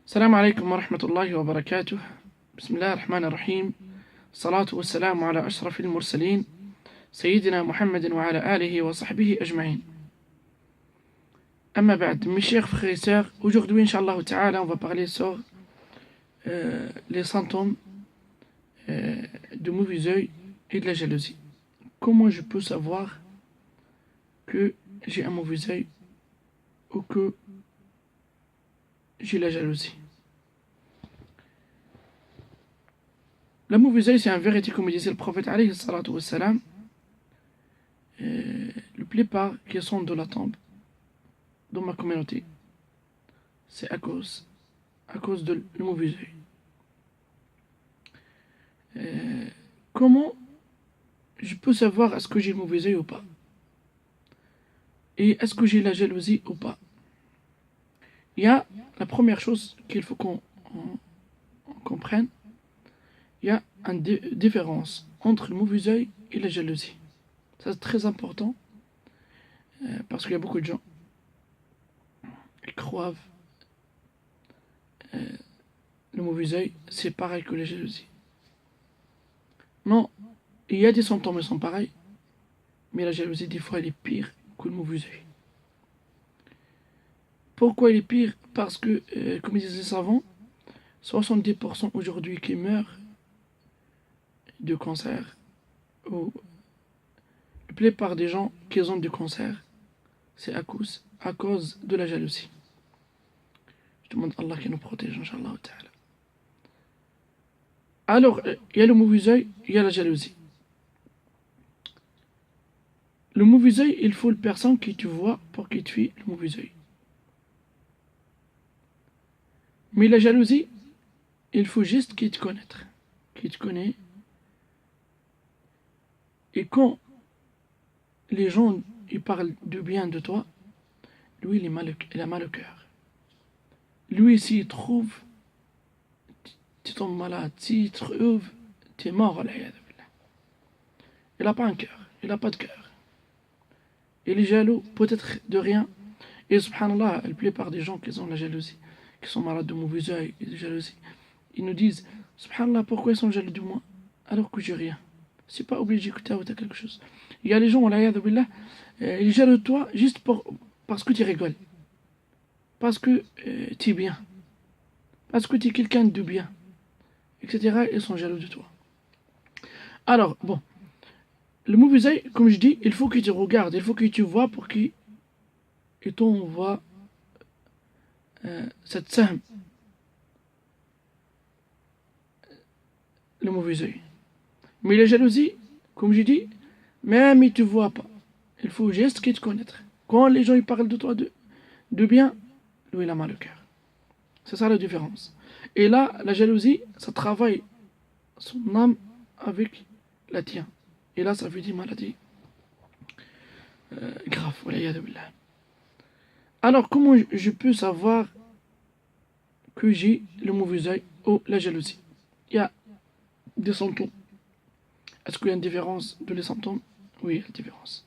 السلام عليكم ورحمة الله وبركاته. بسم الله الرحمن الرحيم. الصلاة والسلام على أشرف المرسلين سيدنا محمد وعلى آله وصحبه أجمعين. Amma ba'd, mes chers frères et sœurs, aujourd'hui, Inch'Allah Ta'ala, on va parler sur les symptômes de mauvais œil et de la jalousie. Comment je peux savoir que j'ai un mauvais œil ou que j'ai la jalousie? La mauvaise œil, c'est un vérité, comme disait le prophète alayhi salatu wassalam. La plupart qui sont de la tombe dans ma communauté, c'est à cause de le mauvais œil. Comment je peux savoir est-ce que j'ai le mauvais œil ou pas? Et est-ce que j'ai la jalousie ou pas? Il y a la première chose qu'il faut qu'on comprenne. Il y a une différence entre le mauvais œil et la jalousie. Ça, c'est très important parce qu'il y a beaucoup de gens qui croient le mauvais œil, c'est pareil que la jalousie. Non, il y a des symptômes qui sont pareils, mais la jalousie, des fois, elle est pire que le mauvais œil. Pourquoi elle est pire? Parce que, comme disent les savants, 70% aujourd'hui qui meurent de cancer, ou la plupart des gens qui ont du cancer, c'est à cause de la jalousie. Je demande à Allah qui nous protège, Inch'Allah Ta'ala. Alors, il y a le mauvais œil, il y a la jalousie. Le mauvais œil, il faut une personne qui te voit pour qu'il te fasse le mauvais œil. Mais la jalousie, il faut juste qu'il te connaisse. Qu'il te connaît. Et quand les gens ils parlent du bien de toi, lui, il a mal au cœur. Lui, s'il trouve, tu tombes malade, s'il trouve, tu es mort, il n'a pas un cœur, il n'a pas de cœur. Il est jaloux, peut-être de rien. Et subhanallah, la plupart des gens qui ont la jalousie, qui sont malades de mauvais œil et de jalousie, ils nous disent, subhanallah, pourquoi ils sont jaloux de moi alors que j'ai rien? C'est pas obligé que tu as quelque chose. Il y a les gens, ils jaloux de toi juste parce que tu rigoles. Parce que tu es bien. Parce que tu es quelqu'un de bien. Etc. Ils sont jaloux de toi. Alors, bon. Le mauvais œil, comme je dis, il faut que tu regardes, il faut que tu vois pour qu'il t'envoie cette sahm, le mauvais œil. Mais la jalousie, comme je dis, même il ne te voit pas. Il faut juste qu'il te connaisse. Quand les gens ils parlent de toi de bien, lui il a mal au cœur. C'est ça la différence. Et là, la jalousie, ça travaille son âme avec la tienne. Et là, ça fait des maladies graves. Alors, comment je peux savoir que j'ai le mauvais œil ou la jalousie? Il y a des symptômes. Est-ce qu'il y a une différence de les symptômes? Oui, il y a une différence.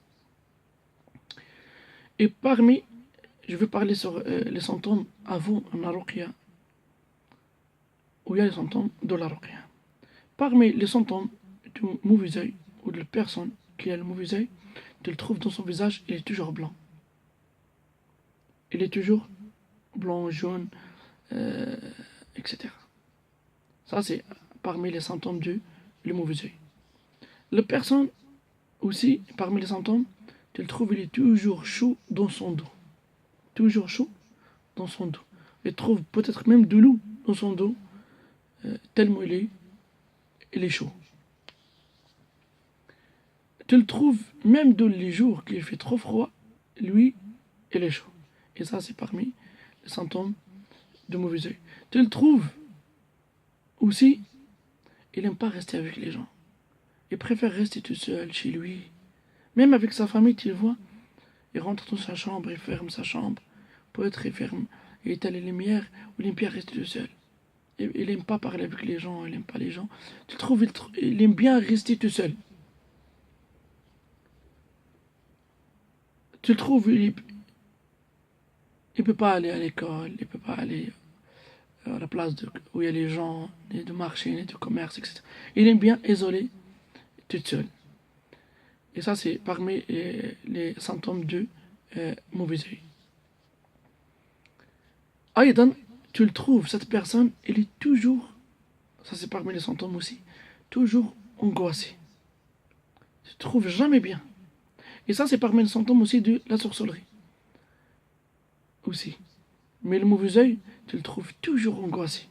Et parmi, je vais parler sur les symptômes avant la ruqya, où il y a les symptômes de la ruqya. Parmi les symptômes du mauvais œil, ou de la personne qui a le mauvais œil, tu le trouves dans son visage, il est toujours blanc. Il est toujours blanc, jaune, etc. Ça, c'est parmi les symptômes du mauvais œil. La personne, aussi, parmi les symptômes, tu le trouves, il est toujours chaud dans son dos. Toujours chaud dans son dos. Il trouve peut-être même de l'eau dans son dos, tellement il est chaud. Tu le trouves même dans les jours qu'il fait trop froid, lui, il est chaud. Et ça, c'est parmi les symptômes de mauvais œil. Tu le trouves aussi, il n'aime pas rester avec les gens. Il préfère rester tout seul chez lui. Même avec sa famille, tu le vois, il rentre dans sa chambre, il ferme sa chambre. Peut-être il ferme, il éteint les lumières, ou il aime bien rester tout seul. Il n'aime pas parler avec les gens, il n'aime pas les gens. Tu le trouves, il aime bien rester tout seul. Tu le trouves, il peut pas aller à l'école, il peut pas aller à la place où il y a les gens, ni de marché, ni de commerce, etc. Il aime bien isoler toute seule. Et ça, c'est parmi les symptômes du mauvais œil. Aïdan, tu le trouves, cette personne, elle est toujours, ça c'est parmi les symptômes aussi, toujours angoissée. Tu ne trouves jamais bien. Et ça, c'est parmi les symptômes aussi de la sorcellerie. Aussi. Mais le mauvais œil, tu le trouves toujours angoissé.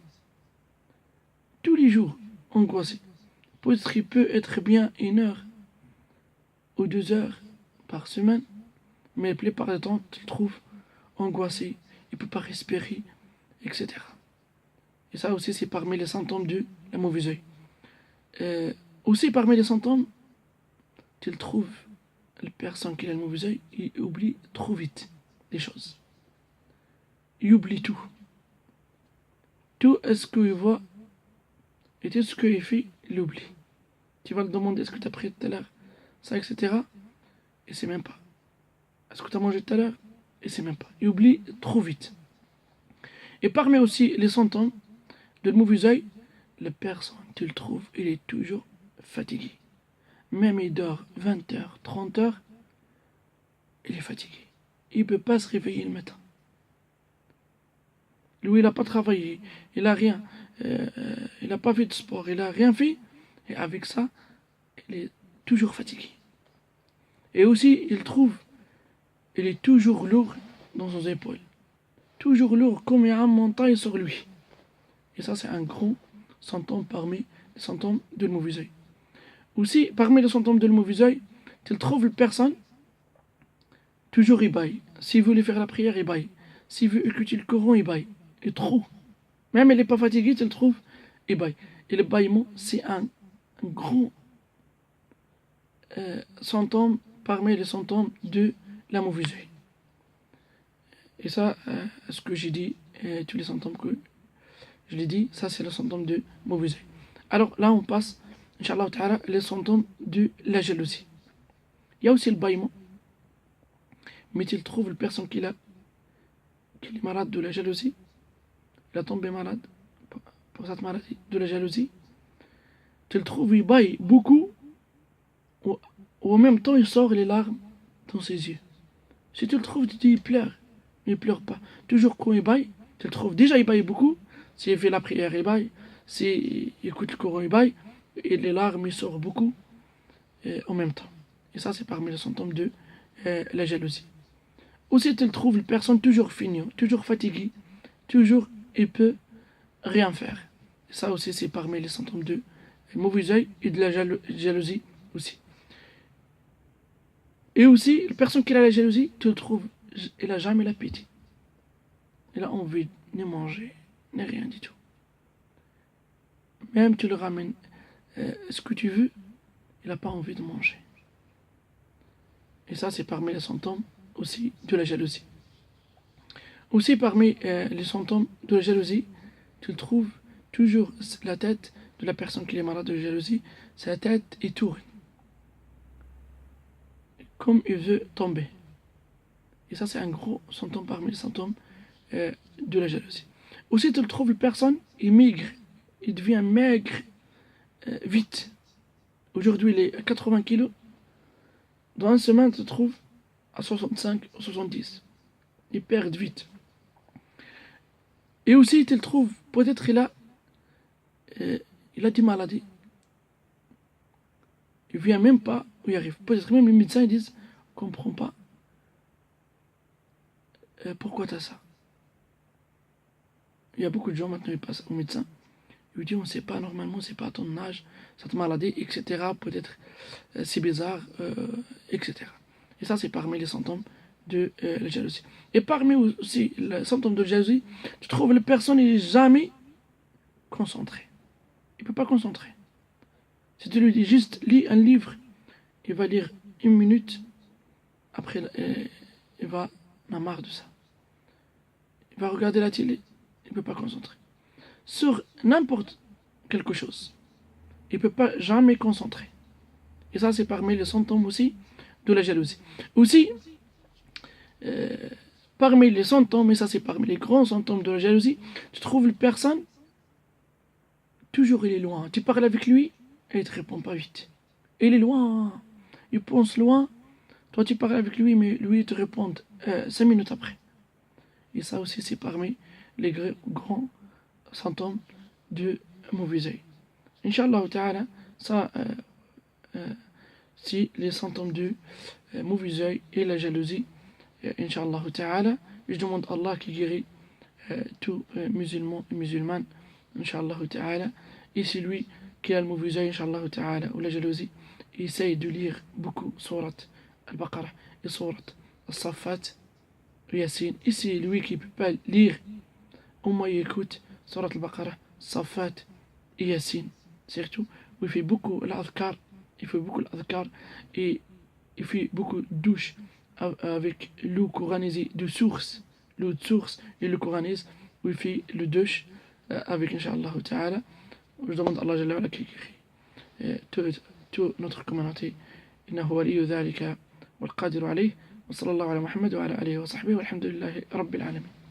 Tous les jours, angoissé. Peut-être il peut être bien 1 heure ou 2 heures par semaine, mais la plupart du temps, tu le trouves angoissé, il ne peut pas respirer, etc. Et ça aussi, c'est parmi les symptômes de la mauvais œil. Aussi, parmi les symptômes, tu le trouves, la personne qui a le mauvais œil, il oublie trop vite les choses. Il oublie tout. Tout ce qu'il voit et tout ce qu'il fait, il oublie. Tu vas le demander, est-ce que tu as pris tout à l'heure ça, etc. Et c'est même pas. Est-ce que tu as mangé tout à l'heure? Et c'est même pas. Il oublie trop vite. Et parmi aussi les symptômes de le mauvais œil, la personne, tu le trouves, il est toujours fatigué. Même il dort 20 heures, 30 heures, il est fatigué. Il ne peut pas se réveiller le matin. Lui, il n'a pas travaillé, il n'a rien, il n'a pas fait de sport, il n'a rien fait. Et avec ça, il est toujours fatigué. Et aussi, il est toujours lourd dans ses épaules. Toujours lourd, comme il y a une montagne sur lui. Et ça, c'est un gros symptôme parmi les symptômes de le mauvais œil. Aussi, parmi les symptômes de le mauvais œil, tu trouves une personne, toujours il baille. S'il veut faire la prière, il baille. S'il veut écouter le Coran, il baille. Et trop. Même il n'est pas fatigué, tu le trouves, il baille. Et le bâillement, c'est un grand symptôme parmi les symptômes de la mauvaise œil. Et ça, ce que j'ai dit, tous les symptômes que je l'ai dit, ça c'est le symptôme de mauvais œil. Alors là, on passe, Inch'Allah Ta'ala, les symptômes de la jalousie. Il y a aussi le bâillement, mais tu trouves la personne qui est malade de la jalousie, il a tombé malade pour cette maladie de la jalousie, tu le trouves, il baille beaucoup, ou en même temps il sort les larmes dans ses yeux. Si tu le trouves, tu dis il pleure, mais il pleure pas. Toujours quand il baille, tu le trouves, déjà il baille beaucoup, s'il fait la prière il baille, s'il écoute le Coran il baille, et les larmes il sort beaucoup en même temps. Et ça c'est parmi les symptômes de la jalousie. Aussi tu le trouves, une personne toujours feignant, toujours fatiguée, toujours il peut rien faire. Et ça aussi c'est parmi les symptômes de mauvais œil et de la jalousie aussi. Et aussi, la personne qui a la jalousie, tu le trouves, elle n'a jamais l'appétit. Elle a envie de manger, ni rien du tout. Même tu le ramènes ce que tu veux, il n'a pas envie de manger. Et ça, c'est parmi les symptômes aussi de la jalousie. Aussi, parmi les symptômes de la jalousie, tu le trouves toujours la tête de la personne qui est malade de jalousie, sa tête est tourne. Comme il veut tomber. Et ça, c'est un gros symptôme parmi les symptômes de la jalousie. Aussi, tu le trouves, la personne, il maigre. Il devient maigre vite. Aujourd'hui, il est à 80 kilos. Dans une semaine, tu le trouves à 65 ou 70. Il perd vite. Et aussi, tu le trouves, peut-être il a des maladies. Il ne vient même pas où il arrive. Peut-être même les médecins ils disent, on ne comprend pas pourquoi tu as ça. Il y a beaucoup de gens maintenant qui passent au médecin. Ils lui disent, on ne sait pas, normalement, c'est pas à ton âge, cette maladie, etc. Peut-être c'est bizarre, etc. Et ça, c'est parmi les symptômes de la jalousie. Et parmi aussi les symptômes de la jalousie, tu trouves la personne n'est jamais concentrée. Il ne peut pas concentrer. Si tu lui dis juste lis un livre, il va lire 1 minute, après il va en marre de ça. Il va regarder la télé, il ne peut pas concentrer. Sur n'importe quelque chose, il ne peut pas jamais concentrer. Et ça, c'est parmi les symptômes aussi de la jalousie. Aussi, parmi les symptômes, et ça c'est parmi les grands symptômes de la jalousie, tu trouves une personne, toujours il est loin. Tu parles avec lui, et il te répond pas vite. Il est loin, il pense loin. Toi tu parles avec lui, mais lui il te répond 5 minutes après. Et ça aussi c'est parmi les grands symptômes de mauvais œil. Inch'Allah ta'ala, ça si les symptômes du mauvais œil et la jalousie, Inch'Allah ta'ala, je demande à Allah qui guérit tout musulman et musulmane, Inch'Allah ta'ala, et c'est lui qui a le mauvais œil, Inch'Allah ta'ala, ou la jalousie, essaye de lire beaucoup Surat Al-Baqarah et Surat Al-Safat, Yasin, et c'est lui qui ne peut pas lire, au moins il écoute Surat Al-Baqarah, Safat et Yasin, surtout, où il fait beaucoup l'adhkar, et il fait beaucoup de douches avec l'eau coranisée de source, l'eau de source et le coranise, où il fait le douche avec Inch'Allah ta'ala. Je demande à Allah Jalla wa ala qui guérit toute notre communauté. إنه ولي ذلك والقادر عليه وصلى الله على محمد وعلى آله وصحبه والحمد لله رب العالمين.